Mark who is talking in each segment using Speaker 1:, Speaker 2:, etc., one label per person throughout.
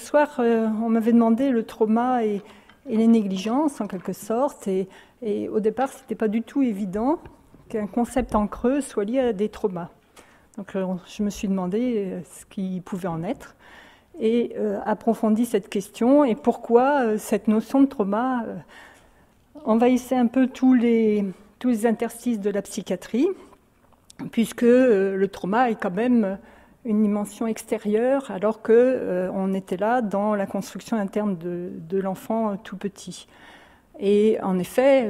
Speaker 1: soir, on m'avait demandé le trauma et les négligences, en quelque sorte. Et au départ, ce n'était pas du tout évident qu'un concept en creux soit lié à des traumas. Donc, je me suis demandé ce qu'il pouvait en être et approfondi cette question et pourquoi cette notion de trauma envahissait un peu tous les interstices de la psychiatrie, puisque le trauma est quand même une dimension extérieure, alors qu'on était là dans la construction interne de l'enfant tout petit. Et en effet,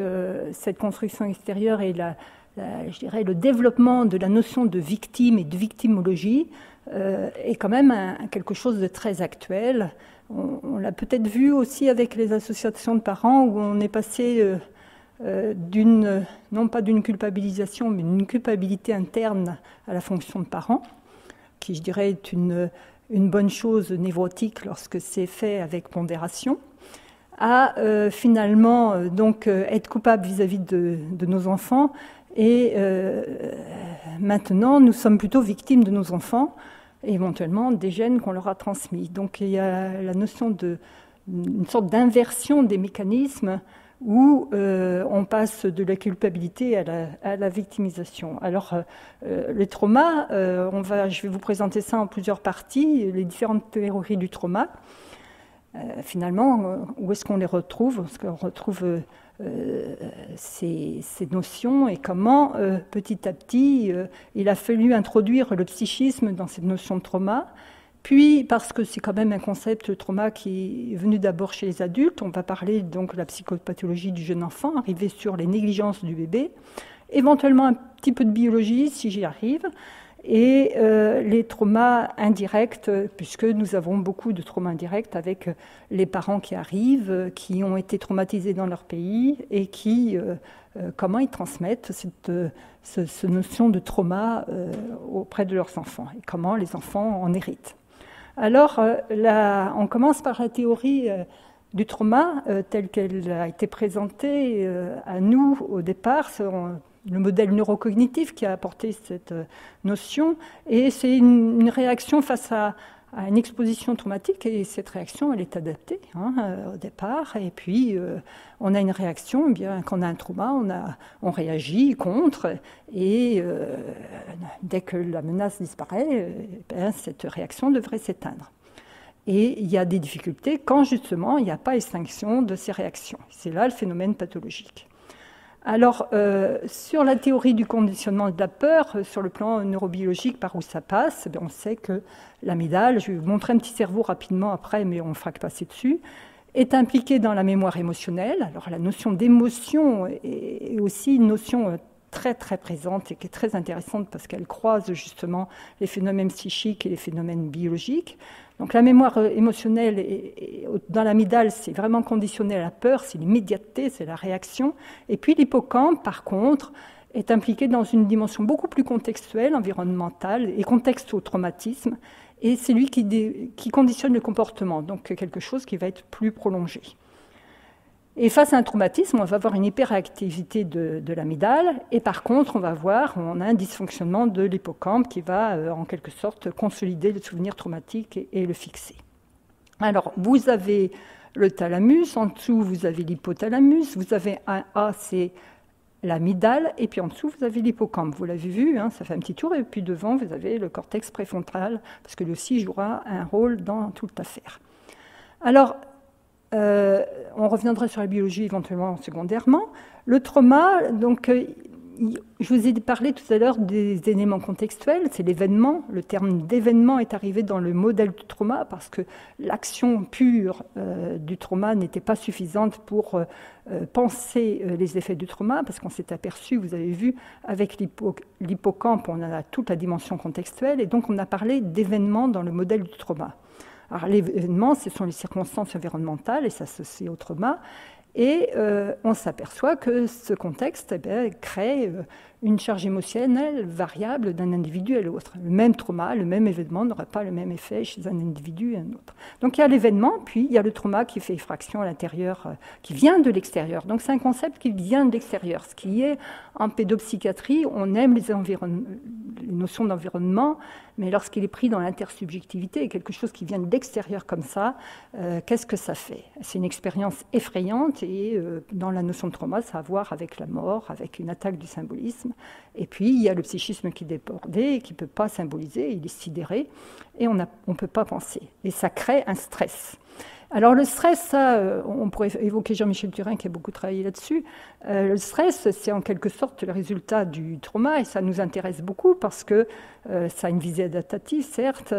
Speaker 1: cette construction extérieure et je dirais, le développement de la notion de victime et de victimologie est quand même quelque chose de très actuel. On l'a peut-être vu aussi avec les associations de parents, où on est passé non pas d'une culpabilisation, mais d'une culpabilité interne à la fonction de parent, qui, je dirais, est une bonne chose névrotique lorsque c'est fait avec pondération, à finalement donc être coupable vis-à-vis de nos enfants. Et maintenant, nous sommes plutôt victimes de nos enfants, et éventuellement des gènes qu'on leur a transmis. Donc il y a la notion d'une sorte d'inversion des mécanismes où on passe de la culpabilité à la victimisation. Alors, les traumas, je vais vous présenter ça en plusieurs parties, les différentes théories du trauma. Finalement, où est-ce qu'on les retrouve? Parce qu'on retrouve ces notions et comment, petit à petit, il a fallu introduire le psychisme dans cette notion de trauma. Puis, parce que c'est quand même un concept, le trauma, qui est venu d'abord chez les adultes, on va parler donc de la psychopathologie du jeune enfant, arriver sur les négligences du bébé, éventuellement un petit peu de biologie, si j'y arrive, et les traumas indirects, puisque nous avons beaucoup de traumas indirects avec les parents qui arrivent, qui ont été traumatisés dans leur pays, et comment ils transmettent cette notion de trauma auprès de leurs enfants, et comment les enfants en héritent. Alors, on commence par la théorie du trauma telle qu'elle a été présentée à nous au départ. C'est le modèle neurocognitif qui a apporté cette notion. Et c'est une réaction face à une exposition traumatique. Et cette réaction, elle est adaptée au départ. Et puis, on a une réaction, eh bien, quand on a un trauma, on réagit contre. Et dès que la menace disparaît, cette réaction devrait s'éteindre. Et il y a des difficultés quand justement il n'y a pas extinction de ces réactions. C'est là le phénomène pathologique. Alors, sur la théorie du conditionnement de la peur, sur le plan neurobiologique, par où ça passe, on sait que l'amygdale, je vais vous montrer un petit cerveau rapidement après, mais on ne fera que passer dessus, est impliquée dans la mémoire émotionnelle. Alors, la notion d'émotion est aussi une notion très très présente et qui est très intéressante parce qu'elle croise justement les phénomènes psychiques et les phénomènes biologiques. Donc la mémoire émotionnelle dans l'amygdale, c'est vraiment conditionné à la peur, c'est l'immédiateté, c'est la réaction. Et puis l'hippocampe, par contre, est impliqué dans une dimension beaucoup plus contextuelle, environnementale et contexte au traumatisme. Et c'est lui qui conditionne le comportement, donc quelque chose qui va être plus prolongé. Et face à un traumatisme, on va avoir une hyperactivité de l'amygdale, et par contre, on a un dysfonctionnement de l'hippocampe qui va, en quelque sorte, consolider le souvenir traumatique et le fixer. Alors, vous avez le thalamus, en dessous, vous avez l'hypothalamus, vous avez un A, c'est l'amygdale, et puis en dessous, vous avez l'hippocampe. Vous l'avez vu, ça fait un petit tour, et puis devant, vous avez le cortex préfrontal, parce que lui aussi jouera un rôle dans toute l'affaire. Alors, on reviendra sur la biologie éventuellement secondairement. Le trauma, donc, je vous ai parlé tout à l'heure des éléments contextuels, c'est l'événement. Le terme d'événement est arrivé dans le modèle du trauma parce que l'action pure du trauma n'était pas suffisante pour penser les effets du trauma, parce qu'on s'est aperçu, vous avez vu, avec l'hippocampe, on a toute la dimension contextuelle, et donc on a parlé d'événements dans le modèle du trauma. Alors, l'événement, ce sont les circonstances environnementales et s'associe au trauma. Et on s'aperçoit que ce contexte crée une charge émotionnelle variable d'un individu à l'autre. Le même trauma, le même événement n'aura pas le même effet chez un individu et un autre. Donc il y a l'événement, puis il y a le trauma qui fait effraction à l'intérieur, qui vient de l'extérieur. Donc c'est un concept qui vient de l'extérieur. Ce qui est en pédopsychiatrie, on aime les notions d'environnement, mais lorsqu'il est pris dans l'intersubjectivité, quelque chose qui vient d'extérieur comme ça, qu'est-ce que ça fait? C'est une expérience effrayante, et dans la notion de trauma, ça a à voir avec la mort, avec une attaque du symbolisme. Et puis, il y a le psychisme qui est débordé, et qui ne peut pas symboliser, il est sidéré, et on ne peut pas penser. Et ça crée un stress. Alors le stress, ça, on pourrait évoquer Jean-Michel Turin qui a beaucoup travaillé là-dessus. Le stress, c'est en quelque sorte le résultat du trauma, et ça nous intéresse beaucoup parce que ça a une visée adaptative, certes,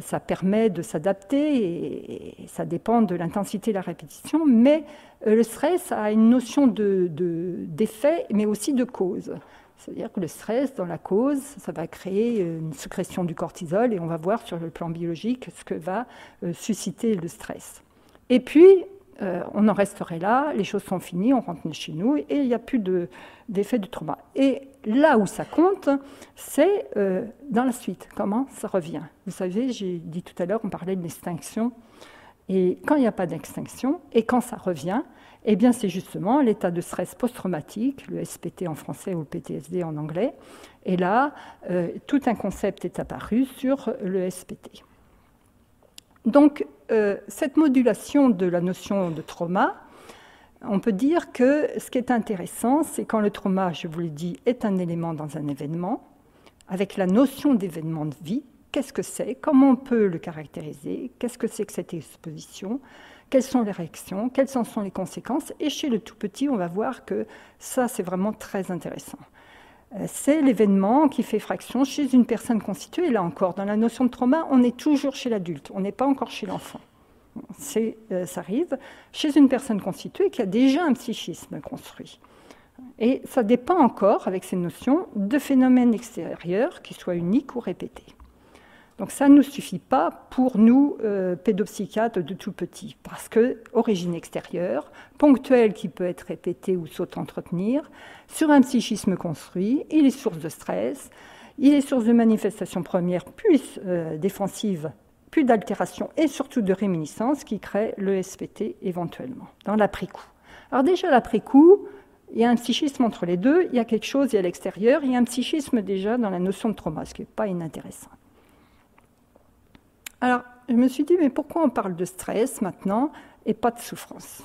Speaker 1: ça permet de s'adapter, et ça dépend de l'intensité de la répétition, mais le stress a une notion d'effet, mais aussi de cause. C'est-à-dire que le stress, dans la cause, ça va créer une sécrétion du cortisol, et on va voir sur le plan biologique ce que va susciter le stress. Et puis, on en resterait là, les choses sont finies, on rentre chez nous, et il n'y a plus d'effet du trauma. Et là où ça compte, c'est dans la suite, comment ça revient. Vous savez, j'ai dit tout à l'heure, on parlait de l'extinction, et quand il n'y a pas d'extinction, et quand ça revient, eh bien, c'est justement l'état de stress post-traumatique, le SPT en français ou le PTSD en anglais. Et là, tout un concept est apparu sur le SPT. Donc, cette modulation de la notion de trauma, on peut dire que ce qui est intéressant, c'est quand le trauma, je vous l'ai dit, est un élément dans un événement, avec la notion d'événement de vie. Qu'est-ce que c'est? Comment on peut le caractériser? Qu'est-ce que c'est que cette exposition? Quelles sont les réactions? Quelles en sont les conséquences? Et chez le tout petit, on va voir que ça, c'est vraiment très intéressant. C'est l'événement qui fait fraction chez une personne constituée. Et là encore, dans la notion de trauma, on est toujours chez l'adulte, on n'est pas encore chez l'enfant. Ça arrive chez une personne constituée qui a déjà un psychisme construit. Et ça dépend encore, avec ces notions, de phénomènes extérieurs qui soient uniques ou répétés. Donc ça ne nous suffit pas pour nous, pédopsychiatres de tout petit, parce que origine extérieure, ponctuelle qui peut être répétée ou s'auto-entretenir, sur un psychisme construit, il est source de stress, il est source de manifestations premières plus défensives, plus d'altérations et surtout de réminiscences qui créent le SPT éventuellement, dans l'après-coup. Alors déjà l'après-coup, il y a un psychisme entre les deux, il y a quelque chose, il y a l'extérieur, il y a un psychisme déjà dans la notion de trauma, ce qui n'est pas inintéressant. Alors, je me suis dit, mais pourquoi on parle de stress maintenant et pas de souffrance?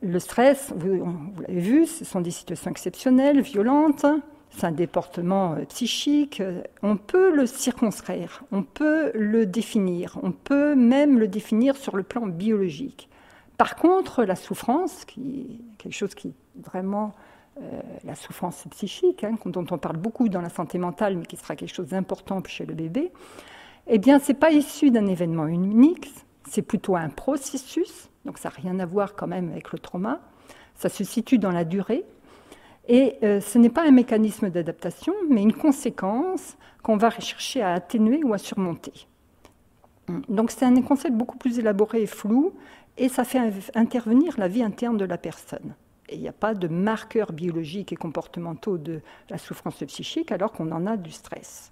Speaker 1: Le stress, vous l'avez vu, ce sont des situations exceptionnelles, violentes, c'est un déportement psychique, on peut le circonscrire, on peut le définir, on peut même le définir sur le plan biologique. Par contre, la souffrance, qui est quelque chose qui est vraiment la souffrance psychique, dont on parle beaucoup dans la santé mentale, mais qui sera quelque chose d'important chez le bébé, eh bien, ce n'est pas issu d'un événement unique, c'est plutôt un processus, donc ça n'a rien à voir quand même avec le trauma, ça se situe dans la durée, et ce n'est pas un mécanisme d'adaptation, mais une conséquence qu'on va chercher à atténuer ou à surmonter. Donc c'est un concept beaucoup plus élaboré et flou, et ça fait intervenir la vie interne de la personne. Et il n'y a pas de marqueurs biologiques et comportementaux de la souffrance psychique, alors qu'on en a du stress.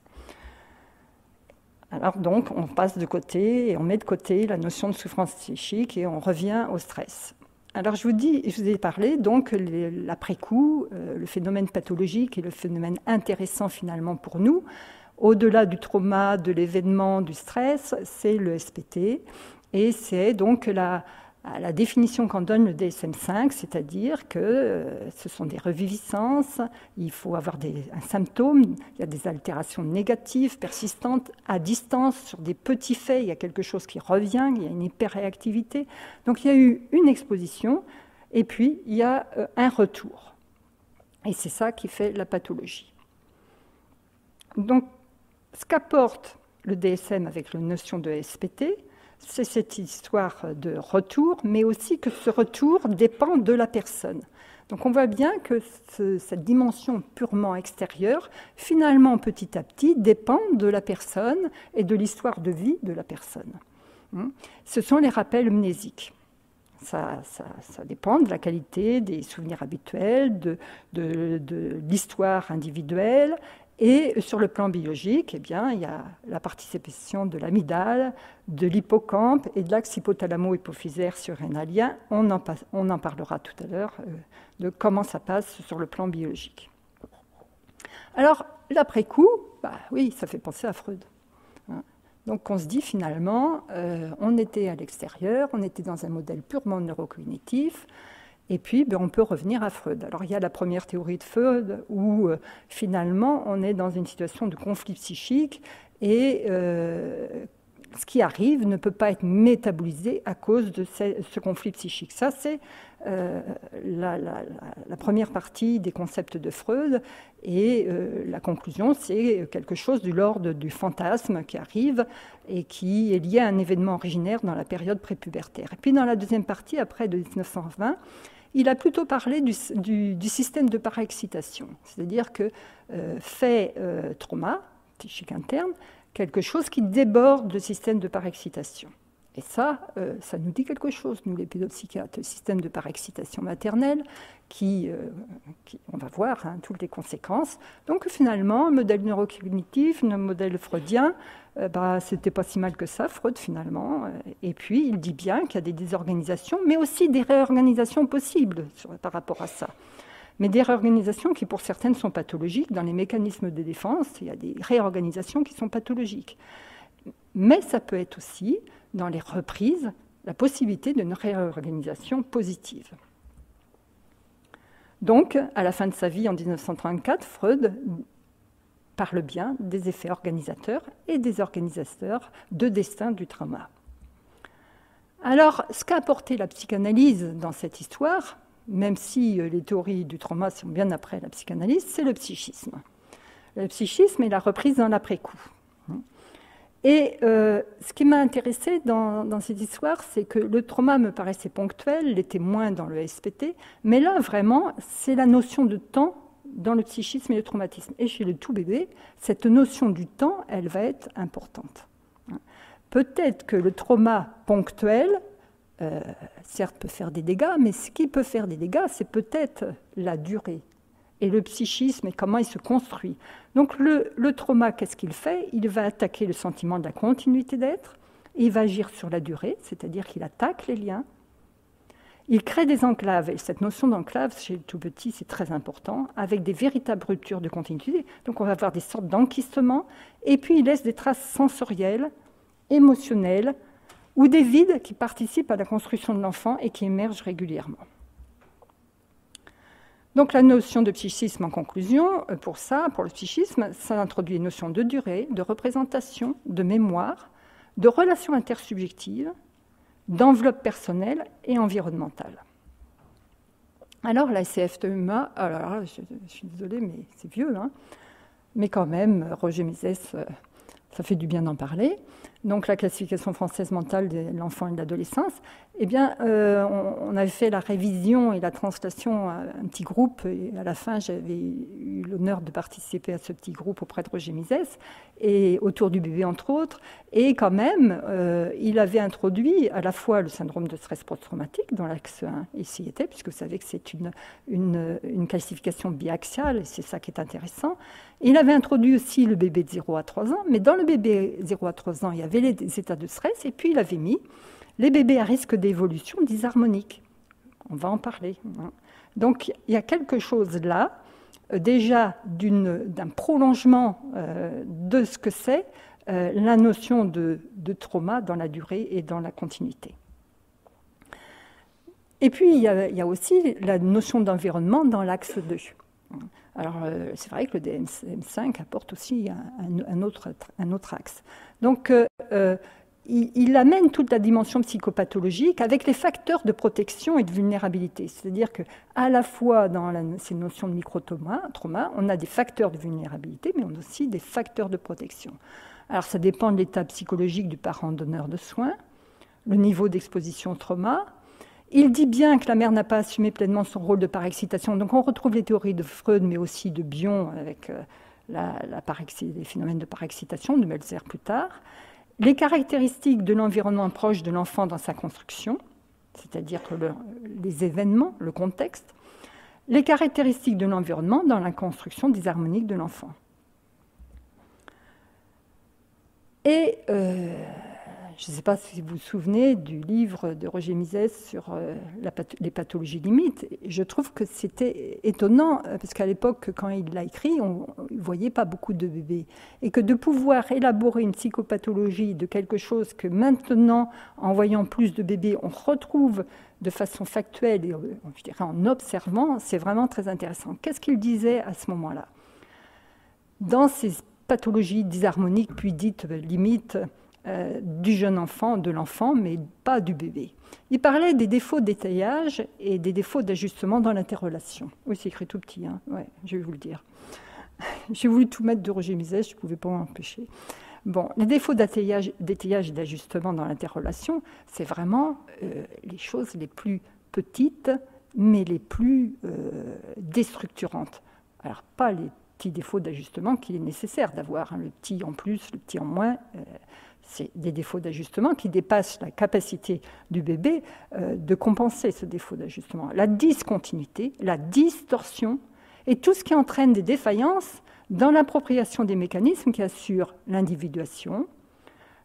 Speaker 1: Alors donc, on passe de côté et on met de côté la notion de souffrance psychique et on revient au stress. Alors je vous ai parlé donc l'après-coup, le phénomène pathologique et le phénomène intéressant finalement pour nous. Au-delà du trauma, de l'événement, du stress, c'est le SPT et c'est donc la définition qu'en donne le DSM-5, c'est-à-dire que ce sont des reviviscences, il faut avoir un symptôme, il y a des altérations négatives, persistantes, à distance, sur des petits faits, il y a quelque chose qui revient, il y a une hyperréactivité. Donc il y a eu une exposition, et puis il y a un retour. Et c'est ça qui fait la pathologie. Donc ce qu'apporte le DSM avec la notion de SPT, c'est cette histoire de retour, mais aussi que ce retour dépend de la personne. Donc on voit bien que cette dimension purement extérieure, finalement, petit à petit, dépend de la personne et de l'histoire de vie de la personne. Ce sont les rappels mnésiques. Ça dépend de la qualité des souvenirs habituels, de l'histoire individuelle. Et sur le plan biologique, eh bien, il y a la participation de l'amygdale, de l'hippocampe et de l'axe hypothalamo-hypophysaire surrénalien. On en parlera tout à l'heure de comment ça passe sur le plan biologique. Alors, l'après-coup, bah oui, ça fait penser à Freud. Donc on se dit finalement, on était à l'extérieur, on était dans un modèle purement neurocognitif, et puis on peut revenir à Freud. Alors il y a la première théorie de Freud où finalement on est dans une situation de conflit psychique et ce qui arrive ne peut pas être métabolisé à cause de ce conflit psychique. Ça, c'est la première partie des concepts de Freud, et la conclusion, c'est quelque chose de l'ordre du fantasme qui arrive et qui est lié à un événement originaire dans la période prépubértaire. Et puis dans la deuxième partie, après de 1920, il a plutôt parlé du système de parexcitation, c'est-à-dire que fait trauma psychique interne, quelque chose qui déborde le système de parexcitation. Et ça nous dit quelque chose, nous les pédopsychiatres, le système de parexcitation maternelle, qui on va voir toutes les conséquences. Donc finalement, un modèle neurocognitif, un modèle freudien, c'était pas si mal que ça, Freud finalement. Et puis il dit bien qu'il y a des désorganisations, mais aussi des réorganisations possibles par rapport à ça. Mais des réorganisations qui, pour certaines, sont pathologiques. Dans les mécanismes de défense, il y a des réorganisations qui sont pathologiques. Mais ça peut être aussi, dans les reprises, la possibilité d'une réorganisation positive. Donc, à la fin de sa vie, en 1934, Freud parle bien des effets organisateurs et des organisateurs de destin du trauma. Alors, ce qu'a apporté la psychanalyse dans cette histoire, même si les théories du trauma sont bien après la psychanalyse, c'est le psychisme. Le psychisme est la reprise dans l'après-coup. Et ce qui m'a intéressé dans cette histoire, c'est que le trauma me paraissait ponctuel, l'était moins dans le SPT, mais là, vraiment, c'est la notion de temps dans le psychisme et le traumatisme. Et chez le tout bébé, cette notion du temps, elle va être importante. Peut-être que le trauma ponctuel, certes, peut faire des dégâts, mais ce qui peut faire des dégâts, c'est peut-être la durée et le psychisme et comment il se construit. Donc le trauma, qu'est-ce qu'il fait? Il va attaquer le sentiment de la continuité d'être, et il va agir sur la durée, c'est-à-dire qu'il attaque les liens. Il crée des enclaves, et cette notion d'enclave, chez le tout petit, c'est très important, avec des véritables ruptures de continuité. Donc on va avoir des sortes d'enquistements, et puis il laisse des traces sensorielles, émotionnelles, ou des vides qui participent à la construction de l'enfant et qui émergent régulièrement. Donc la notion de psychisme en conclusion, pour le psychisme, ça introduit une notion de durée, de représentation, de mémoire, de relations intersubjectives, d'enveloppe personnelle et environnementale. Alors la SCFTEMA, alors je suis désolée, mais c'est vieux, mais quand même, Roger Mizès, ça fait du bien d'en parler. Donc la classification française mentale de l'enfant et de l'adolescence, eh bien, on avait fait la révision et la translation à un petit groupe, et à la fin, j'avais eu l'honneur de participer à ce petit groupe auprès de Roger Mizès, et autour du bébé, entre autres, et quand même, il avait introduit à la fois le syndrome de stress post-traumatique, dont l'axe 1 ici était, puisque vous savez que c'est une classification biaxiale, et c'est ça qui est intéressant. Il avait introduit aussi le bébé de 0 à 3 ans, mais dans le bébé 0 à 3 ans, il y avait les états de stress, et puis il avait mis les bébés à risque d'évolution dysharmonique. On va en parler. Donc il y a quelque chose là, déjà d'un prolongement de ce que c'est la notion de trauma dans la durée et dans la continuité. Et puis il y a aussi la notion d'environnement dans l'axe 2. Alors, c'est vrai que le DSM-5 apporte aussi un autre axe. Donc, il amène toute la dimension psychopathologique avec les facteurs de protection et de vulnérabilité. C'est-à-dire qu'à la fois dans ces notions de micro-trauma, on a des facteurs de vulnérabilité, mais on a aussi des facteurs de protection. Alors, ça dépend de l'état psychologique du parent donneur de soins, le niveau d'exposition au trauma. Il dit bien que la mère n'a pas assumé pleinement son rôle de parexcitation. Donc on retrouve les théories de Freud, mais aussi de Bion avec les phénomènes de parexcitation, de Meltzer plus tard. Les caractéristiques de l'environnement proche de l'enfant dans sa construction, c'est-à-dire que les événements, le contexte. Les caractéristiques de l'environnement dans la construction dysharmonique de l'enfant. Et Je ne sais pas si vous vous souvenez du livre de Roger Misès sur les pathologies limites. Je trouve que c'était étonnant, parce qu'à l'époque, quand il l'a écrit, on ne voyait pas beaucoup de bébés. Et que de pouvoir élaborer une psychopathologie de quelque chose que maintenant, en voyant plus de bébés, on retrouve de façon factuelle et je dirais en observant, c'est vraiment très intéressant. Qu'est-ce qu'il disait à ce moment-là? Dans ces pathologies disharmoniques, puis dites limites, du jeune enfant, de l'enfant, mais pas du bébé. Il parlait des défauts d'étayage et des défauts d'ajustement dans l'interrelation. Oui, c'est écrit tout petit, hein. Ouais, je vais vous le dire. J'ai voulu tout mettre de Roger Misès, je ne pouvais pas m'empêcher. Bon, les défauts d'étayage et d'ajustement dans l'interrelation, c'est vraiment les choses les plus petites, mais les plus déstructurantes. Alors, pas les petits défauts d'ajustement qu'il est nécessaire d'avoir, hein, le petit en plus, le petit en moins. C'est des défauts d'ajustement qui dépassent la capacité du bébé de compenser ce défaut d'ajustement. La discontinuité, la distorsion et tout ce qui entraîne des défaillances dans l'appropriation des mécanismes qui assurent l'individuation,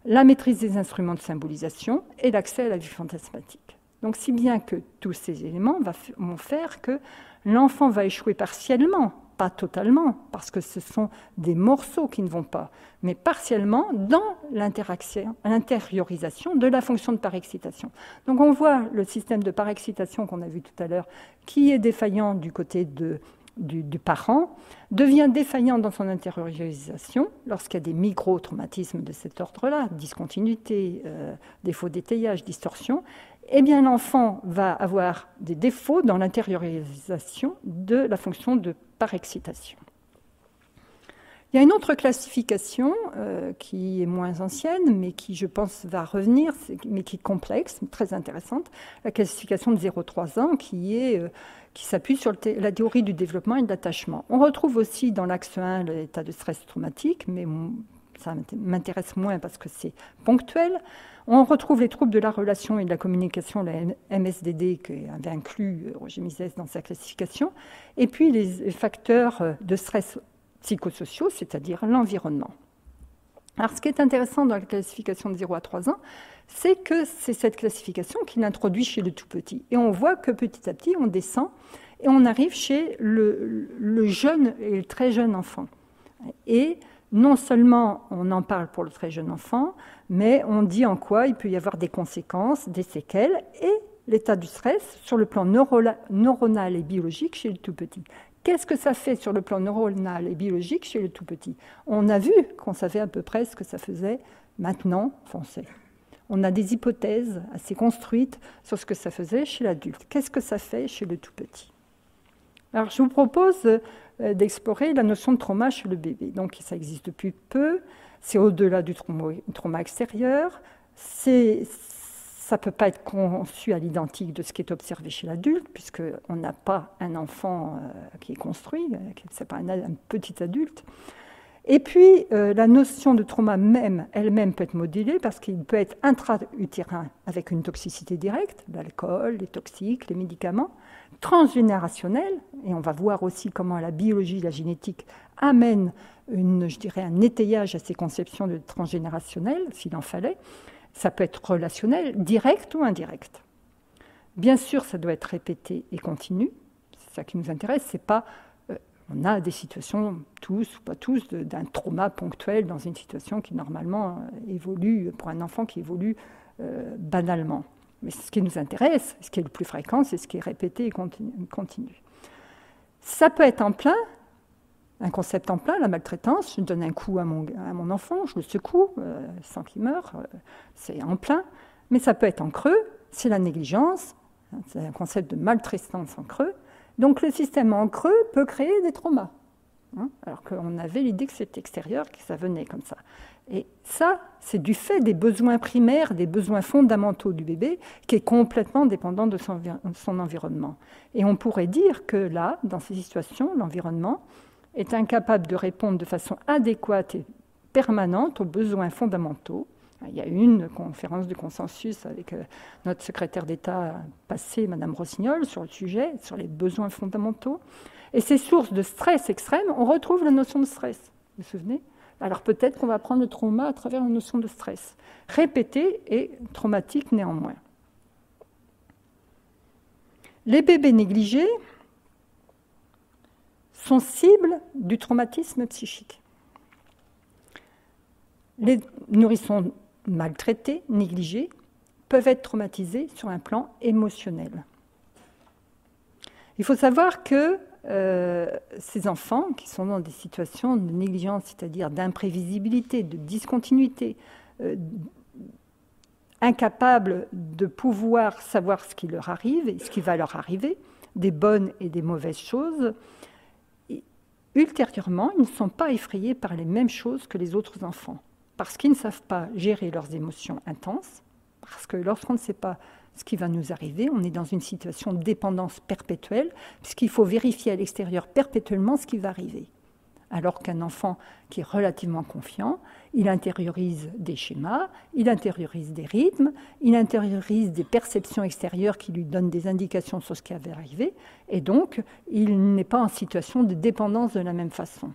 Speaker 1: la maîtrise des instruments de symbolisation et l'accès à la vie fantasmatique. Donc si bien que tous ces éléments vont faire que l'enfant va échouer partiellement, pas totalement, parce que ce sont des morceaux qui ne vont pas, mais partiellement dans l'intériorisation de la fonction de parexcitation. Donc on voit le système de parexcitation qu'on a vu tout à l'heure, qui est défaillant du côté du parent, devient défaillant dans son intériorisation lorsqu'il y a des micro-traumatismes de cet ordre-là, discontinuité, défaut d'étayage, distorsion. Eh bien l'enfant va avoir des défauts dans l'intériorisation de la fonction de parexcitation. Il y a une autre classification qui est moins ancienne, mais qui, je pense, va revenir, mais qui est complexe, très intéressante, la classification de 0-3 ans, qui s'appuie sur la théorie du développement et de l'attachement. On retrouve aussi dans l'axe 1 l'état de stress traumatique, mais ça m'intéresse moins parce que c'est ponctuel. On retrouve les troubles de la relation et de la communication, la MSDD, qui avait inclus Roger Misès dans sa classification, et puis les facteurs de stress psychosociaux, c'est-à-dire l'environnement. Alors, ce qui est intéressant dans la classification de 0 à 3 ans, c'est que c'est cette classification qu'il introduit chez le tout petit. Et on voit que petit à petit, on descend et on arrive chez le jeune et le très jeune enfant. Et non seulement on en parle pour le très jeune enfant, mais on dit en quoi il peut y avoir des conséquences, des séquelles, et l'état du stress sur le plan neuronal et biologique chez le tout petit. Qu'est-ce que ça fait sur le plan neuronal et biologique chez le tout petit? On a vu qu'on savait à peu près ce que ça faisait. Maintenant, on sait. On a des hypothèses assez construites sur ce que ça faisait chez l'adulte. Qu'est-ce que ça fait chez le tout petit? Alors, je vous propose d'explorer la notion de trauma chez le bébé. Donc, ça existe depuis peu. C'est au-delà du trauma extérieur. Ça ne peut pas être conçu à l'identique de ce qui est observé chez l'adulte, puisqu'on n'a pas un enfant qui est construit, ce n'est pas un petit adulte. Et puis, la notion de trauma elle-même peut être modulée parce qu'il peut être intra-utérin avec une toxicité directe, l'alcool, les toxiques, les médicaments, transgénérationnel, et on va voir aussi comment la biologie, la génétique amène un étayage à ces conceptions de transgénérationnel, s'il en fallait. Ça peut être relationnel, direct ou indirect. Bien sûr, ça doit être répété et continu. C'est ça qui nous intéresse. C'est pas, on a des situations, tous ou pas tous, d'un trauma ponctuel dans une situation qui normalement évolue, pour un enfant qui évolue banalement. Mais ce qui nous intéresse, ce qui est le plus fréquent, c'est ce qui est répété et continu. Ça peut être en plein, un concept en plein, la maltraitance. Je donne un coup à mon enfant, je le secoue sans qu'il meure, c'est en plein. Mais ça peut être en creux, c'est la négligence, c'est un concept de maltraitance en creux. Donc le système en creux peut créer des traumas, alors qu'on avait l'idée que c'était extérieur, que ça venait comme ça. Et ça, c'est du fait des besoins primaires, des besoins fondamentaux du bébé, qui est complètement dépendant de son environnement. Et on pourrait dire que là, dans ces situations, l'environnement est incapable de répondre de façon adéquate et permanente aux besoins fondamentaux. Il y a eu une conférence de consensus avec notre secrétaire d'État passé, Madame Rossignol, sur le sujet, sur les besoins fondamentaux. Et ces sources de stress extrême, on retrouve la notion de stress. Vous vous souvenez ? Alors peut-être qu'on va prendre le trauma à travers la notion de stress. Répété et traumatique néanmoins. Les bébés négligés sont cibles du traumatisme psychique. Les nourrissons maltraités, négligés, peuvent être traumatisés sur un plan émotionnel. Il faut savoir que ces enfants qui sont dans des situations de négligence, c'est-à-dire d'imprévisibilité, de discontinuité, incapables de pouvoir savoir ce qui leur arrive et ce qui va leur arriver, des bonnes et des mauvaises choses, et ultérieurement, ils ne sont pas effrayés par les mêmes choses que les autres enfants, parce qu'ils ne savent pas gérer leurs émotions intenses, parce que lorsqu'on ne sait pas ce qui va nous arriver, on est dans une situation de dépendance perpétuelle, puisqu'il faut vérifier à l'extérieur perpétuellement ce qui va arriver. Alors qu'un enfant qui est relativement confiant, il intériorise des schémas, il intériorise des rythmes, il intériorise des perceptions extérieures qui lui donnent des indications sur ce qui va arriver, et donc il n'est pas en situation de dépendance de la même façon.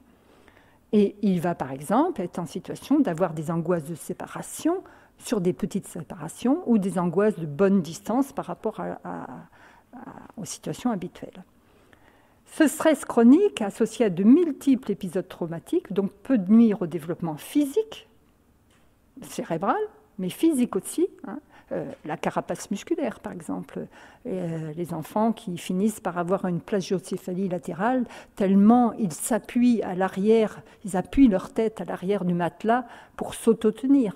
Speaker 1: Et il va par exemple être en situation d'avoir des angoisses de séparation, sur des petites séparations ou des angoisses de bonne distance par rapport aux situations habituelles. Ce stress chronique, associé à de multiples épisodes traumatiques, donc peut nuire au développement physique, cérébral, mais physique aussi, la carapace musculaire par exemple. Les enfants qui finissent par avoir une plagiocéphalie latérale, tellement ils s'appuient à l'arrière, ils appuient leur tête à l'arrière du matelas pour s'auto-tenir.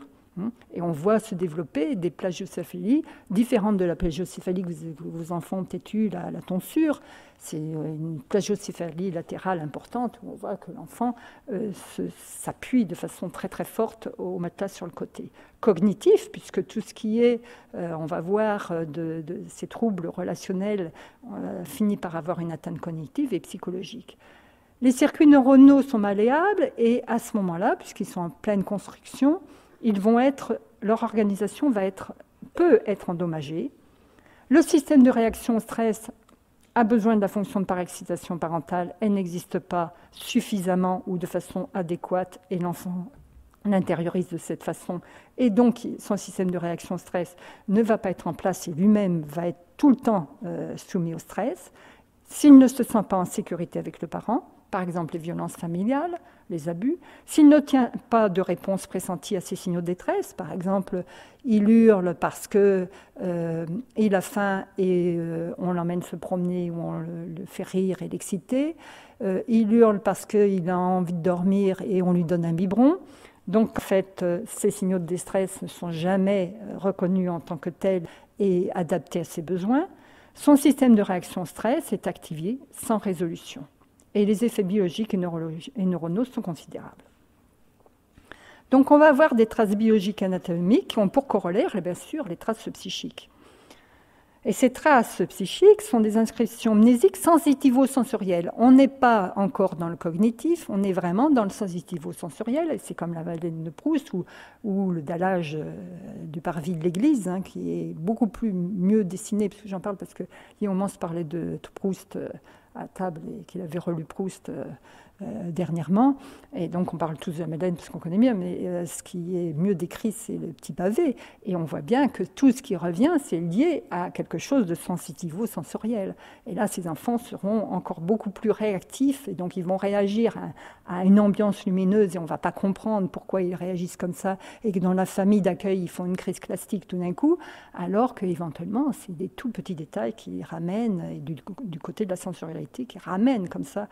Speaker 1: Et on voit se développer des plagiocéphalies différentes de la plagiocéphalie que vos enfants ont peut-être eu, la tonsure. C'est une plagiocéphalie latérale importante où on voit que l'enfant s'appuie de façon très très forte au matelas sur le côté. Cognitif, puisque tout ce qui est, on va voir, de ces troubles relationnels finit par avoir une atteinte cognitive et psychologique. Les circuits neuronaux sont malléables et à ce moment-là, puisqu'ils sont en pleine construction, leur organisation peut être endommagée. Le système de réaction au stress a besoin de la fonction de parexcitation parentale. Elle n'existe pas suffisamment ou de façon adéquate et l'enfant l'intériorise de cette façon. Et donc, son système de réaction au stress ne va pas être en place et lui-même va être tout le temps soumis au stress. S'il ne se sent pas en sécurité avec le parent, par exemple les violences familiales, les abus, s'il n'obtient pas de réponse pressentie à ces signaux de détresse, par exemple, il hurle parce qu'il a faim et on l'emmène se promener ou on le fait rire et l'exciter, il hurle parce qu'il a envie de dormir et on lui donne un biberon. Donc, en fait, ces signaux de détresse ne sont jamais reconnus en tant que tels et adaptés à ses besoins. Son système de réaction au stress est activé sans résolution. Et les effets biologiques et neuronaux sont considérables. Donc on va avoir des traces biologiques et anatomiques qui ont pour corollaire, bien sûr, les traces psychiques. Et ces traces psychiques sont des inscriptions mnésiques sensitivo-sensorielles. On n'est pas encore dans le cognitif, on est vraiment dans le sensitivo-sensoriel. Et c'est comme la Madeleine de Proust ou le dallage du parvis de l'église, qui est beaucoup mieux dessiné, parce que j'en parle parce que Guillaume Mans parlait de Proust à table et qu'il avait relu Proust dernièrement. Et donc on parle tous de la Madeleine parce qu'on connaît bien, mais ce qui est mieux décrit, c'est le petit pavé. Et on voit bien que tout ce qui revient, c'est lié à quelque chose de sensitivo-sensoriel. Et là, ces enfants seront encore beaucoup plus réactifs, et donc ils vont réagir à une ambiance lumineuse, et on ne va pas comprendre pourquoi ils réagissent comme ça, et que dans la famille d'accueil, ils font une crise classique tout d'un coup, alors qu'éventuellement, c'est des tout petits détails qui ramènent, et du côté de la sensorialité, qui ramènent comme ça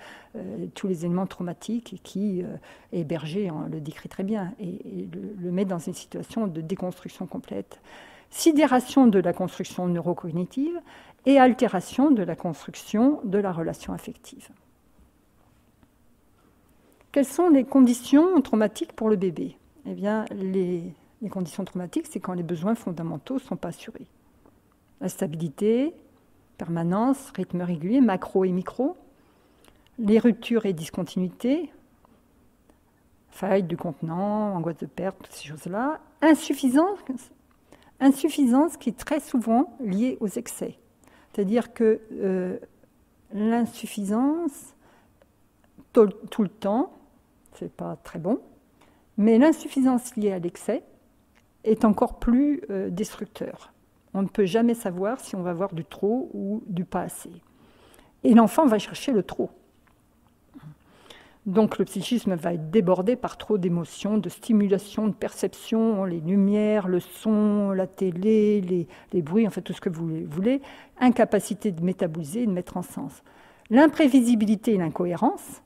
Speaker 1: tous les éléments traumatiques, et qui, Berger le décrit très bien, et le met dans une situation de déconstruction complète. Sidération de la construction neurocognitive et altération de la construction de la relation affective. Quelles sont les conditions traumatiques pour le bébé ? Eh bien, les conditions traumatiques, c'est quand les besoins fondamentaux ne sont pas assurés. La stabilité, permanence, rythme régulier, macro et micro, les ruptures et discontinuités, faille du contenant, angoisse de perte, toutes ces choses-là, insuffisance qui est très souvent liée aux excès. C'est-à-dire que l'insuffisance, tout le temps, c'est pas très bon. Mais l'insuffisance liée à l'excès est encore plus destructeur. On ne peut jamais savoir si on va avoir du trop ou du pas assez. Et l'enfant va chercher le trop. Donc le psychisme va être débordé par trop d'émotions, de stimulation, de perception, les lumières, le son, la télé, les bruits, en fait tout ce que vous voulez, incapacité de métaboliser et de mettre en sens. L'imprévisibilité et l'incohérence,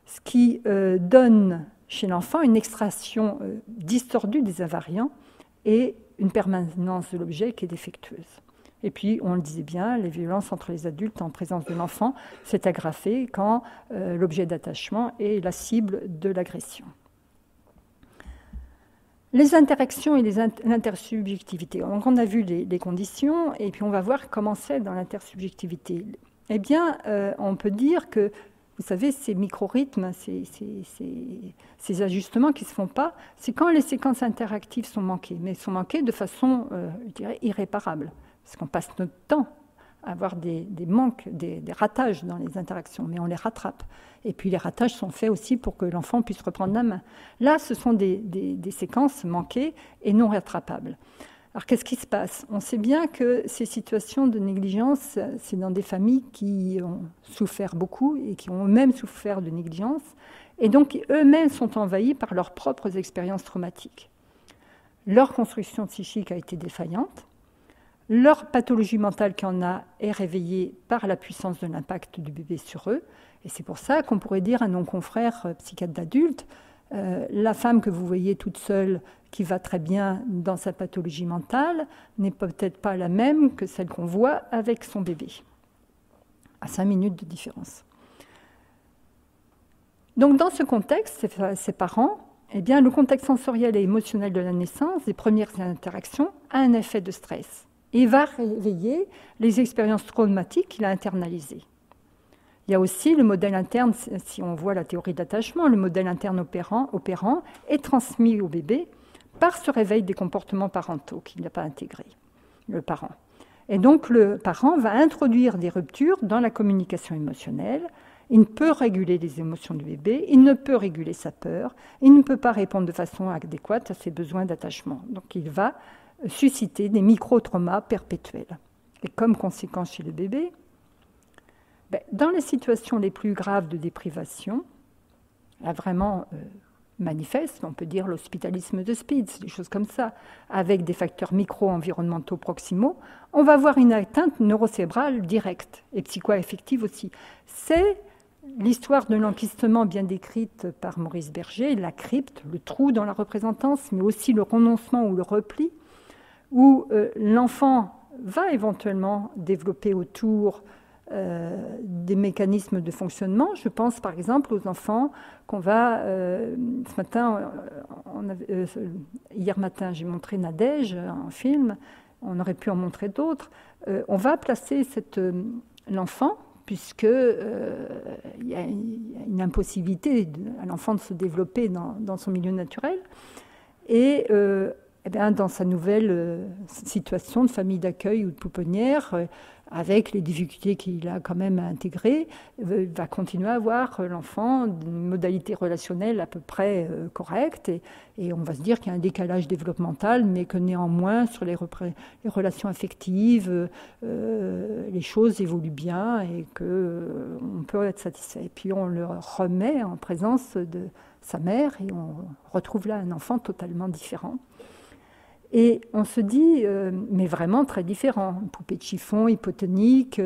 Speaker 1: ce qui donne chez l'enfant une extraction distordue des invariants et une permanence de l'objet qui est défectueuse. Et puis, on le disait bien, les violences entre les adultes en présence de l'enfant s'est aggravée quand l'objet d'attachement est la cible de l'agression. Les interactions et l'intersubjectivité. Donc, on a vu les conditions, et puis on va voir comment c'est dans l'intersubjectivité. Eh bien, on peut dire que, vous savez, ces micro-rythmes, ces ajustements qui ne se font pas, c'est quand les séquences interactives sont manquées, mais sont manquées de façon, je dirais, irréparable. Parce qu'on passe notre temps à avoir des manques, des ratages dans les interactions, mais on les rattrape. Et puis les ratages sont faits aussi pour que l'enfant puisse reprendre la main. Là, ce sont des séquences manquées et non rattrapables. Alors qu'est-ce qui se passe? On sait bien que ces situations de négligence, c'est dans des familles qui ont souffert beaucoup et qui ont eux-mêmes souffert de négligence, et donc eux-mêmes sont envahis par leurs propres expériences traumatiques. Leur construction psychique a été défaillante. Leur pathologie mentale qui en a est réveillée par la puissance de l'impact du bébé sur eux. Et c'est pour ça qu'on pourrait dire à nos confrères psychiatres d'adultes, la femme que vous voyez toute seule qui va très bien dans sa pathologie mentale n'est peut-être pas la même que celle qu'on voit avec son bébé, à 5 minutes de différence. Donc dans ce contexte, ces parents, eh bien, le contexte sensoriel et émotionnel de la naissance, des premières interactions, a un effet de stress et va réveiller les expériences traumatiques qu'il a internalisées. Il y a aussi le modèle interne, si on voit la théorie d'attachement, le modèle interne opérant est transmis au bébé par ce réveil des comportements parentaux qu'il n'a pas intégré, le parent. Et donc le parent va introduire des ruptures dans la communication émotionnelle. Il ne peut réguler les émotions du bébé, il ne peut réguler sa peur, il ne peut pas répondre de façon adéquate à ses besoins d'attachement. Donc il va susciter des micro-traumas perpétuels. Et comme conséquence chez le bébé, dans les situations les plus graves de déprivation, là vraiment manifeste, on peut dire l'hospitalisme de Spitz, des choses comme ça, avec des facteurs micro-environnementaux proximaux, on va avoir une atteinte neurocérébrale directe et psychoaffective aussi. C'est l'histoire de l'enquistement bien décrite par Maurice Berger, la crypte, le trou dans la représentance, mais aussi le renoncement ou le repli, où l'enfant va éventuellement développer autour des mécanismes de fonctionnement. Je pense par exemple aux enfants qu'on va... ce matin, hier matin, j'ai montré Nadège en film, on aurait pu en montrer d'autres. On va placer l'enfant, puisque il y a une impossibilité à l'enfant de se développer dans son milieu naturel. Et dans sa nouvelle situation de famille d'accueil ou de pouponnière, avec les difficultés qu'il a quand même à intégrer, va continuer à avoir l'enfant d'une modalité relationnelle à peu près correcte. Et on va se dire qu'il y a un décalage développemental, mais que néanmoins, sur les relations affectives, les choses évoluent bien et qu'on peut être satisfait. Et puis on le remet en présence de sa mère et on retrouve là un enfant totalement différent. Et on se dit, mais vraiment très différent, une poupée de chiffon, hypotonique,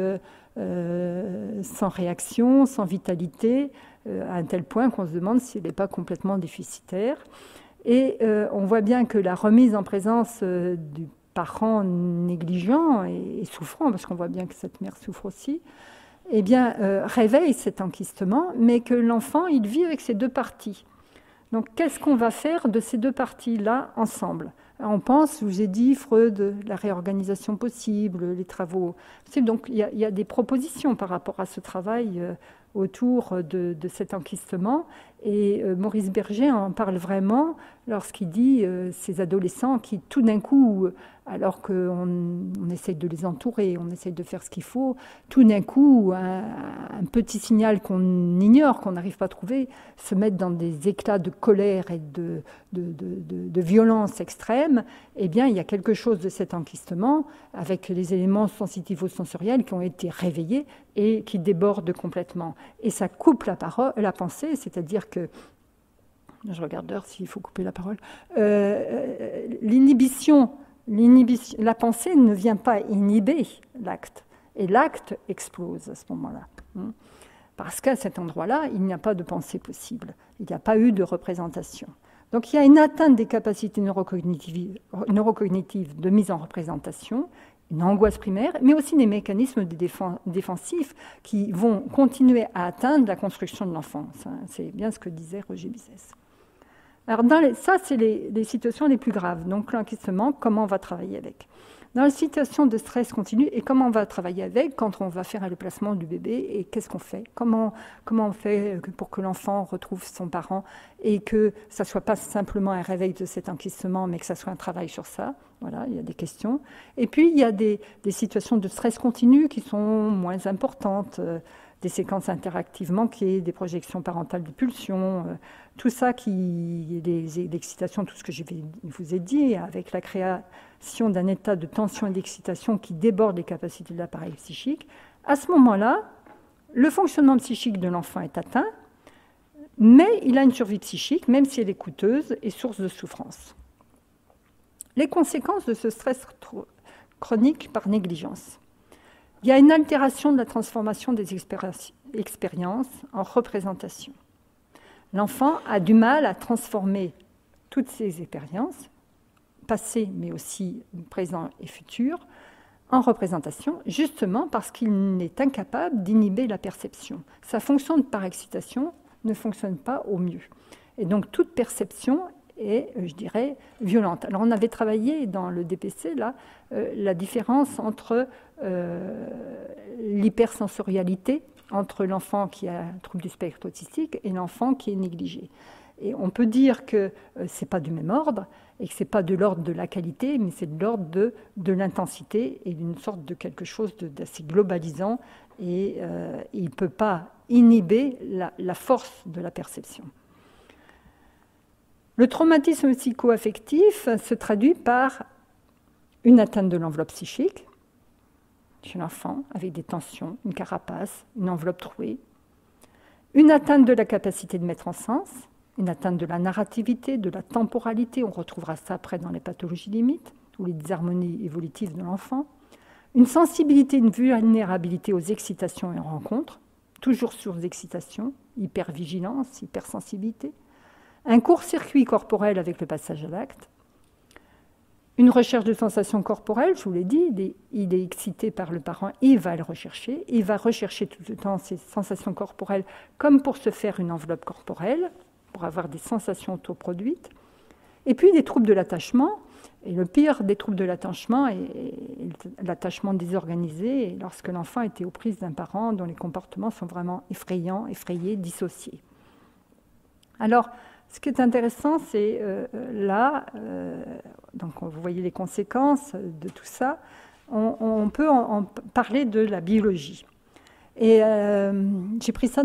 Speaker 1: sans réaction, sans vitalité, à un tel point qu'on se demande si elle n'est pas complètement déficitaire. Et on voit bien que la remise en présence du parent négligent et souffrant, parce qu'on voit bien que cette mère souffre aussi, eh bien, réveille cet enquistement, mais que l'enfant, il vit avec ces deux parties. Donc, qu'est-ce qu'on va faire de ces deux parties-là ensemble? On pense, je vous ai dit, Freud, la réorganisation possible, les travaux. Donc, il y a des propositions par rapport à ce travail autour de cet enquistement. Et Maurice Berger en parle vraiment lorsqu'il dit ces adolescents qui tout d'un coup, alors qu'on essaye de les entourer, on essaye de faire ce qu'il faut, tout d'un coup, un petit signal qu'on ignore, qu'on n'arrive pas à trouver, se mettent dans des éclats de colère et de violence extrême. Eh bien, il y a quelque chose de cet enquistement avec les éléments sensitivo-sensoriels qui ont été réveillés et qui débordent complètement. Et ça coupe la pensée, c'est-à-dire que, je regarde l'heure s'il faut couper la parole, l'inhibition, la pensée ne vient pas inhiber l'acte, et l'acte explose à ce moment-là. Parce qu'à cet endroit-là, il n'y a pas de pensée possible, il n'y a pas eu de représentation. Donc il y a une atteinte des capacités neurocognitives de mise en représentation, une angoisse primaire, mais aussi des mécanismes défensifs qui vont continuer à atteindre la construction de l'enfance. C'est bien ce que disait Roger Bizès. Alors ça, c'est les situations les plus graves. Donc l'enquistement, comment on va travailler avec. Dans les situations de stress continu, et comment on va travailler avec quand on va faire le placement du bébé, et qu'est-ce qu'on fait, comment on fait pour que l'enfant retrouve son parent et que ça ne soit pas simplement un réveil de cet enquistement, mais que ça soit un travail sur ça. Voilà, il y a des questions. Et puis, il y a des situations de stress continu qui sont moins importantes, des séquences interactives manquées, des projections parentales de pulsions, tout ça l'excitation, tout ce que je vous ai dit, avec la création d'un état de tension et d'excitation qui déborde les capacités de l'appareil psychique. À ce moment-là, le fonctionnement psychique de l'enfant est atteint, mais il a une survie psychique, même si elle est coûteuse et source de souffrance. Les conséquences de ce stress chronique par négligence. Il y a une altération de la transformation des expériences en représentation. L'enfant a du mal à transformer toutes ces expériences, passées mais aussi présent et futur, en représentation, justement parce qu'il est incapable d'inhiber la perception. Sa fonction de par-excitation ne fonctionne pas au mieux. Et donc toute perception est, je dirais, violente. Alors on avait travaillé dans le DPC là, la différence entre l'hypersensorialité, entre l'enfant qui a un trouble du spectre autistique et l'enfant qui est négligé. Et on peut dire que ce n'est pas du même ordre, et que ce n'est pas de l'ordre de la qualité, mais c'est de l'ordre de l'intensité et d'une sorte de quelque chose d'assez globalisant, et il ne peut pas inhiber la force de la perception. Le traumatisme psycho-affectif se traduit par une atteinte de l'enveloppe psychique chez l'enfant, avec des tensions, une carapace, une enveloppe trouée, une atteinte de la capacité de mettre en sens, une atteinte de la narrativité, de la temporalité, on retrouvera ça après dans les pathologies limites, ou les dysharmonies évolutives de l'enfant, une sensibilité, une vulnérabilité aux excitations et aux rencontres, toujours source d'excitation, hypervigilance, hypersensibilité, un court-circuit corporel avec le passage à l'acte, une recherche de sensations corporelles, je vous l'ai dit, il est excité par le parent, il va le rechercher, il va rechercher tout le temps ces sensations corporelles comme pour se faire une enveloppe corporelle, pour avoir des sensations autoproduites, et puis des troubles de l'attachement, et le pire des troubles de l'attachement est l'attachement désorganisé, et lorsque l'enfant était aux prises d'un parent dont les comportements sont vraiment effrayants, effrayés, dissociés. Alors, ce qui est intéressant, c'est donc vous voyez les conséquences de tout ça, on peut en parler de la biologie. Et j'ai pris ça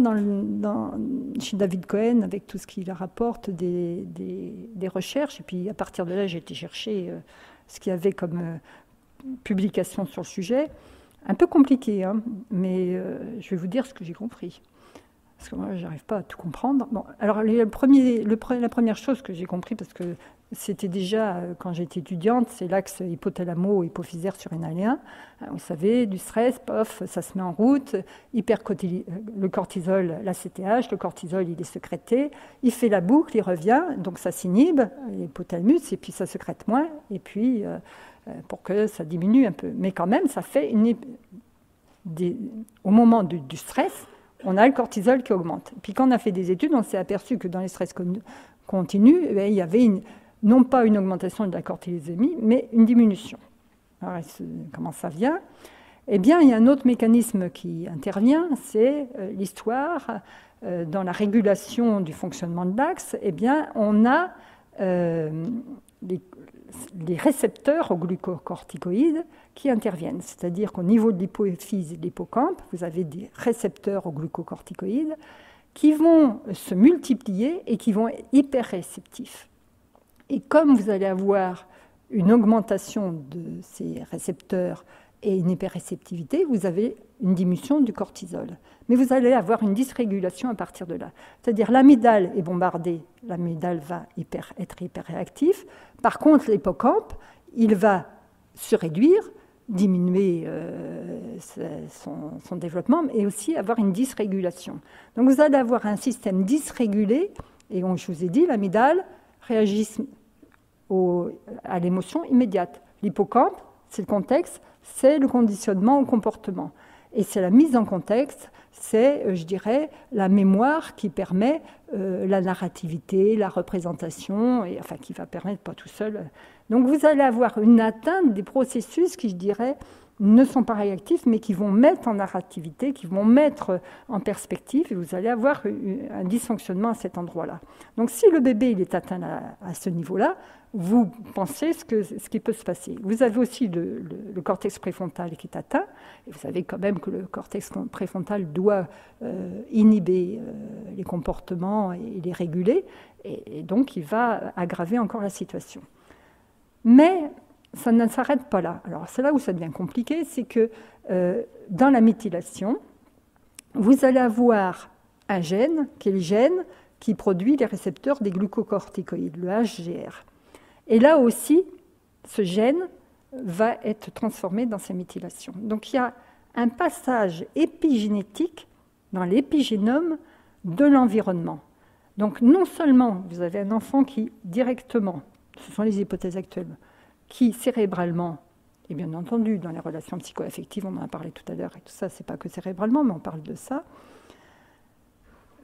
Speaker 1: chez David Cohen, avec tout ce qu'il rapporte des recherches, et puis à partir de là, j'ai été chercher ce qu'il y avait comme publication sur le sujet. Un peu compliqué, hein, mais je vais vous dire ce que j'ai compris. Parce que moi, je n'arrive pas à tout comprendre. Bon, alors, la première chose que j'ai compris, parce que c'était déjà, quand j'étais étudiante, c'est l'axe hypothalamo-hypophysaire surrénalien. Vous savez, du stress, pof, ça se met en route. Le cortisol, l'ACTH, le cortisol, il est sécrété. Il fait la boucle, il revient, donc ça s'inhibe, l'hypothalamus, et puis ça sécrète moins, et puis pour que ça diminue un peu. Mais quand même, ça fait au moment du stress, on a le cortisol qui augmente. Puis quand on a fait des études, on s'est aperçu que dans les stress continus, il y avait non pas une augmentation de la cortisolémie, mais une diminution. Alors, comment ça vient? Eh bien, il y a un autre mécanisme qui intervient, c'est l'histoire. Dans la régulation du fonctionnement de l'axe, eh bien, on a les récepteurs aux glucocorticoïdes qui interviennent. C'est-à-dire qu'au niveau de l'hypophyse et de l'hippocampe, vous avez des récepteurs aux glucocorticoïdes qui vont se multiplier et qui vont être hyper réceptifs. Et comme vous allez avoir une augmentation de ces récepteurs et une hyperréceptivité, vous avez une diminution du cortisol. Mais vous allez avoir une dysrégulation à partir de là. C'est-à-dire l'amygdale est bombardée, l'amygdale va être hyperréactif. Par contre, l'hippocampe, il va se réduire, diminuer son développement, mais aussi avoir une dysrégulation. Donc vous allez avoir un système dysrégulé, et je vous ai dit, l'amygdale réagit à l'émotion immédiate. L'hippocampe, c'est le contexte, c'est le conditionnement au comportement. Et c'est la mise en contexte, c'est, je dirais, la mémoire qui permet la narrativité, la représentation, et, enfin qui va permettre pas tout seul. Donc vous allez avoir une atteinte des processus qui, je dirais, ne sont pas réactifs, mais qui vont mettre en narrativité, qui vont mettre en perspective, et vous allez avoir un dysfonctionnement à cet endroit-là. Donc si le bébé il est atteint à ce niveau-là, vous pensez ce qui peut se passer. Vous avez aussi le cortex préfrontal qui est atteint, et vous savez quand même que le cortex préfrontal doit inhiber les comportements et les réguler, et donc il va aggraver encore la situation. Mais ça ne s'arrête pas là. Alors c'est là où ça devient compliqué, c'est que dans la méthylation, vous allez avoir un gène, qui est le gène qui produit les récepteurs des glucocorticoïdes, le HGR. Et là aussi, ce gène va être transformé dans ces méthylations. Donc il y a un passage épigénétique dans l'épigénome de l'environnement. Donc non seulement vous avez un enfant qui directement, ce sont les hypothèses actuelles, qui cérébralement, et bien entendu dans les relations psycho-affectives, on en a parlé tout à l'heure, et tout ça, c'est pas que cérébralement, mais on parle de ça,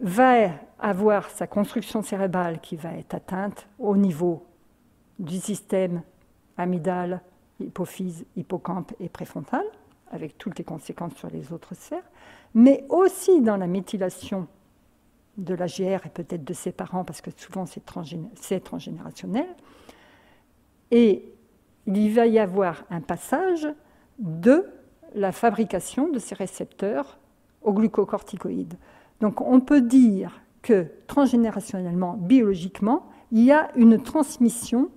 Speaker 1: va avoir sa construction cérébrale qui va être atteinte au niveau du système amygdale, hypophyse, hippocampe et préfrontal, avec toutes les conséquences sur les autres sphères, mais aussi dans la méthylation de l'AGR et peut-être de ses parents, parce que souvent c'est transgénérationnel, et il va y avoir un passage de la fabrication de ces récepteurs aux glucocorticoïdes. Donc on peut dire que transgénérationnellement, biologiquement, il y a une transmission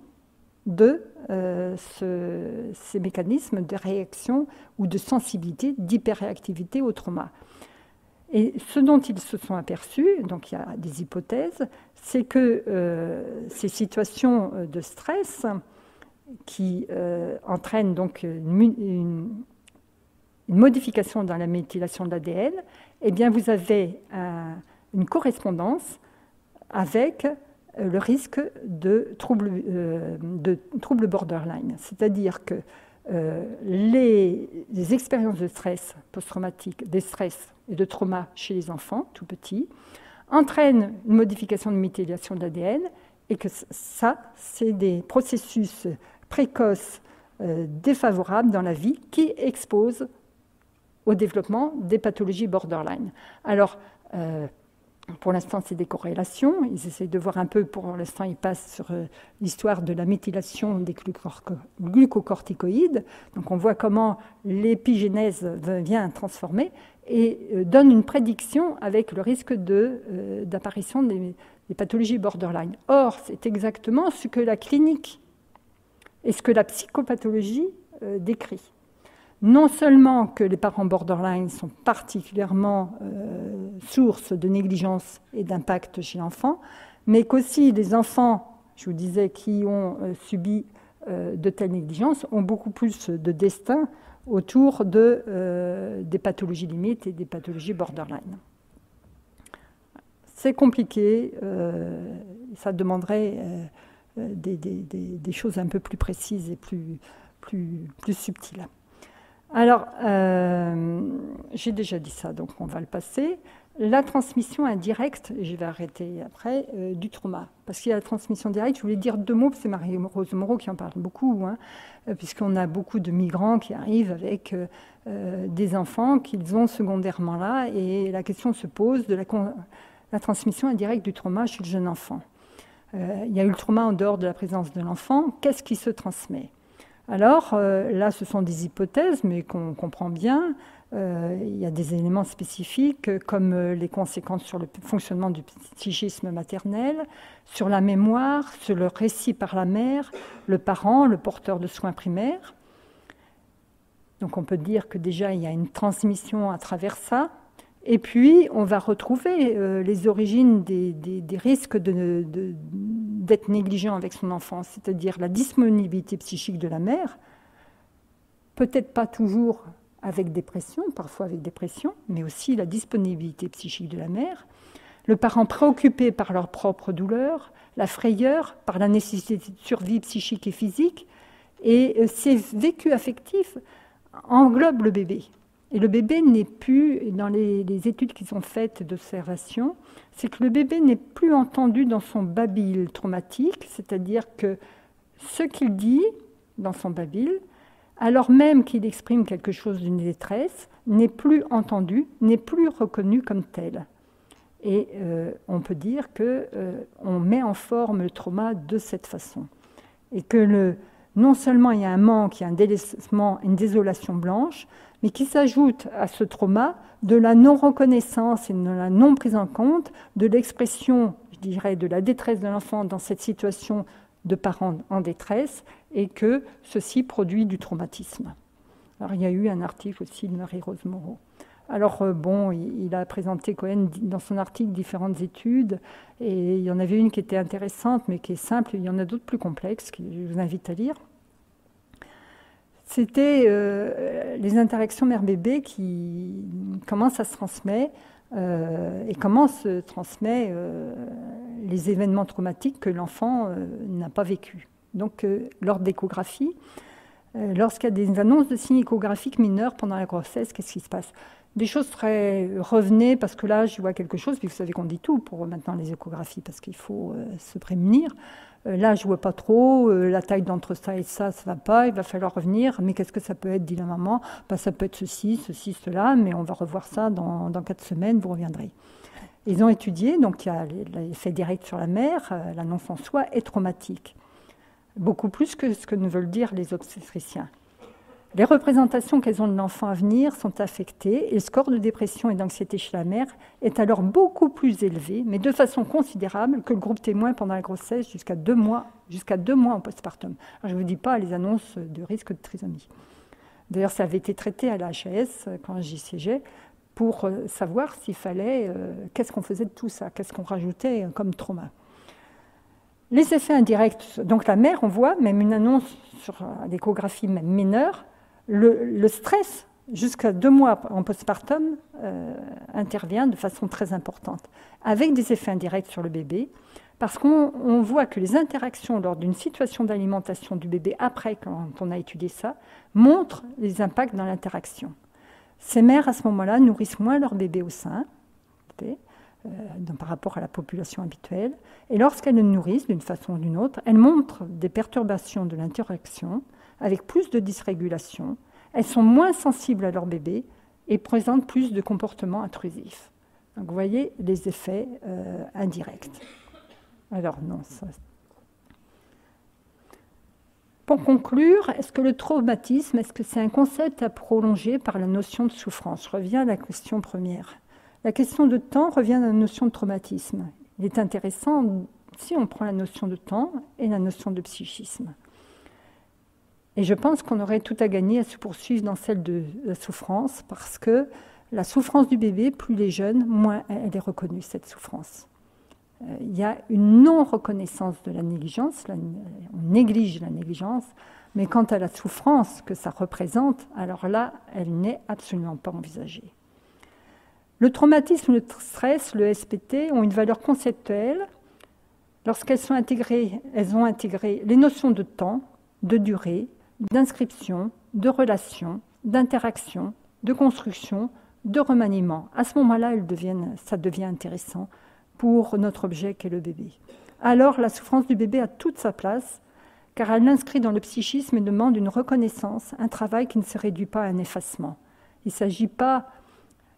Speaker 1: de ces mécanismes de réaction ou de sensibilité, d'hyperréactivité au trauma. Et ce dont ils se sont aperçus, donc il y a des hypothèses, c'est que ces situations de stress qui entraînent donc une modification dans la méthylation de l'ADN, eh bien vous avez une correspondance avec le risque de troubles borderline. C'est-à-dire que les expériences de stress post-traumatique, des stress et de trauma chez les enfants tout petits, entraînent une modification de méthylation de l'ADN et que ça, c'est des processus précoces défavorables dans la vie qui exposent au développement des pathologies borderline. Alors, pour l'instant, c'est des corrélations. Ils essaient de voir un peu, pour l'instant, ils passent sur l'histoire de la méthylation des glucocorticoïdes. Donc, on voit comment l'épigénèse vient transformer et donne une prédiction avec le risque d'apparition des pathologies borderline. Or, c'est exactement ce que la clinique et ce que la psychopathologie décrit. Non seulement que les parents borderline sont particulièrement source de négligence et d'impact chez l'enfant, mais qu'aussi les enfants, je vous disais, qui ont subi de telles négligences, ont beaucoup plus de destin autour des pathologies limites et des pathologies borderline. C'est compliqué, ça demanderait des choses un peu plus précises et plus subtiles. Alors, j'ai déjà dit ça, donc on va le passer. la transmission indirecte, je vais arrêter après, du trauma. Parce qu'il y a la transmission directe, je voulais dire 2 mots, c'est Marie-Rose Moreau qui en parle beaucoup, hein, puisqu'on a beaucoup de migrants qui arrivent avec des enfants qu'ils ont secondairement là, et la question se pose de la transmission indirecte du trauma chez le jeune enfant. Il y a eu le trauma en dehors de la présence de l'enfant, qu'est-ce qui se transmet? Alors là, ce sont des hypothèses, mais qu'on comprend bien. Il y a des éléments spécifiques comme les conséquences sur le fonctionnement du psychisme maternel, sur la mémoire, sur le récit par la mère, le parent, le porteur de soins primaires. Donc on peut dire que déjà il y a une transmission à travers ça. Et puis on va retrouver les origines des risques d'être négligent avec son enfant, c'est-à-dire la disponibilité psychique de la mère, peut-être pas toujours avec dépression, parfois avec dépression, mais aussi la disponibilité psychique de la mère, le parent préoccupé par leur propre douleur, la frayeur par la nécessité de survie psychique et physique, et ces vécus affectifs englobent le bébé. Et le bébé n'est plus, dans les études qui sont faites d'observation, c'est que le bébé n'est plus entendu dans son babil traumatique, c'est-à-dire que ce qu'il dit dans son babil, alors même qu'il exprime quelque chose d'une détresse, n'est plus entendu, n'est plus reconnu comme tel. Et on peut dire qu'on met en forme le trauma de cette façon. Et que non seulement il y a un manque, il y a un délaissement, une désolation blanche, mais qui s'ajoute à ce trauma de la non-reconnaissance et de la non-prise en compte de l'expression, je dirais, de la détresse de l'enfant dans cette situation de parents en détresse, et que ceci produit du traumatisme. Alors il y a eu un article aussi de Marie-Rose Moreau. Alors bon, il a présenté Cohen dans son article différentes études, et il y en avait une qui était intéressante, mais qui est simple, il y en a d'autres plus complexes, que je vous invite à lire. C'était les interactions mère-bébé comment ça se transmet, et comment se transmet les événements traumatiques que l'enfant n'a pas vécus. Donc, lors d'échographie, lorsqu'il y a des annonces de signes échographiques mineurs pendant la grossesse, qu'est-ce qui se passe? Des choses très revenaient, parce que là, je vois quelque chose, puis vous savez qu'on dit tout pour maintenant les échographies, parce qu'il faut se prémunir. Là, je ne vois pas trop, la taille d'entre ça et ça ne va pas, il va falloir revenir. Mais qu'est-ce que ça peut être, dit la maman? Ça peut être ceci, cela, mais on va revoir ça dans 4 semaines, vous reviendrez. Ils ont étudié, donc il y a l'effet direct sur la mère, l'annonce en soi est traumatique. Beaucoup plus que ce que ne veulent dire les obstétriciens. Les représentations qu'elles ont de l'enfant à venir sont affectées et le score de dépression et d'anxiété chez la mère est alors beaucoup plus élevé, mais de façon considérable, que le groupe témoin pendant la grossesse jusqu'à 2 mois en postpartum. Alors, je ne vous dis pas les annonces de risque de trisomie. D'ailleurs, ça avait été traité à la HAS quand j'y siégeais pour savoir s'il fallait, qu'est-ce qu'on faisait de tout ça, qu'est-ce qu'on rajoutait comme trauma. Les effets indirects, donc la mère, on voit, même une annonce sur l'échographie même mineure, le stress, jusqu'à 2 mois en postpartum, intervient de façon très importante, avec des effets indirects sur le bébé, parce qu'on voit que les interactions lors d'une situation d'alimentation du bébé, après, quand on a étudié ça, montrent les impacts dans l'interaction. Ces mères, à ce moment-là, nourrissent moins leur bébé au sein, par rapport à la population habituelle, et lorsqu'elles le nourrissent d'une façon ou d'une autre, elles montrent des perturbations de l'interaction, avec plus de dysrégulation, elles sont moins sensibles à leur bébé et présentent plus de comportements intrusifs. Donc vous voyez les effets indirects. Alors non, ça... Pour conclure, est-ce que le traumatisme, est-ce que c'est un concept à prolonger par la notion de souffrance? Je reviens à la question première. La question de temps revient à la notion de traumatisme. Il est intéressant si on prend la notion de temps et la notion de psychisme. Et je pense qu'on aurait tout à gagner à se poursuivre dans celle de la souffrance, parce que la souffrance du bébé, plus il est jeune, moins elle est reconnue, cette souffrance. Il y a une non-reconnaissance de la négligence, on néglige la négligence, mais quant à la souffrance que ça représente, alors là, elle n'est absolument pas envisagée. Le traumatisme, le stress, le SPT ont une valeur conceptuelle lorsqu'elles sont intégrées, elles ont intégré les notions de temps, de durée, d'inscription, de relation, d'interaction, de construction, de remaniement. À ce moment-là, ça devient intéressant pour notre objet qu'est le bébé. Alors, la souffrance du bébé a toute sa place, car elle l'inscrit dans le psychisme et demande une reconnaissance, un travail qui ne se réduit pas à un effacement. Il ne s'agit pas,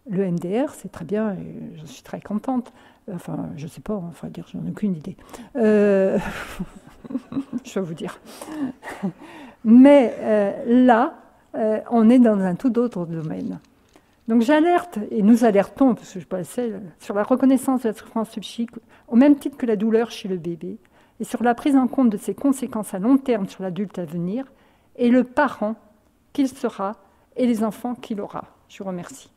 Speaker 1: le MDR, c'est très bien, et je suis très contente, enfin, je ne sais pas, enfin, dire, j'en ai aucune idée. Je vais vous dire. Mais là, on est dans un tout autre domaine. Donc j'alerte, et nous alertons, parce que je ne suis pas la seule, sur la reconnaissance de la souffrance psychique, au même titre que la douleur chez le bébé, et sur la prise en compte de ses conséquences à long terme sur l'adulte à venir, et le parent qu'il sera, et les enfants qu'il aura. Je vous remercie.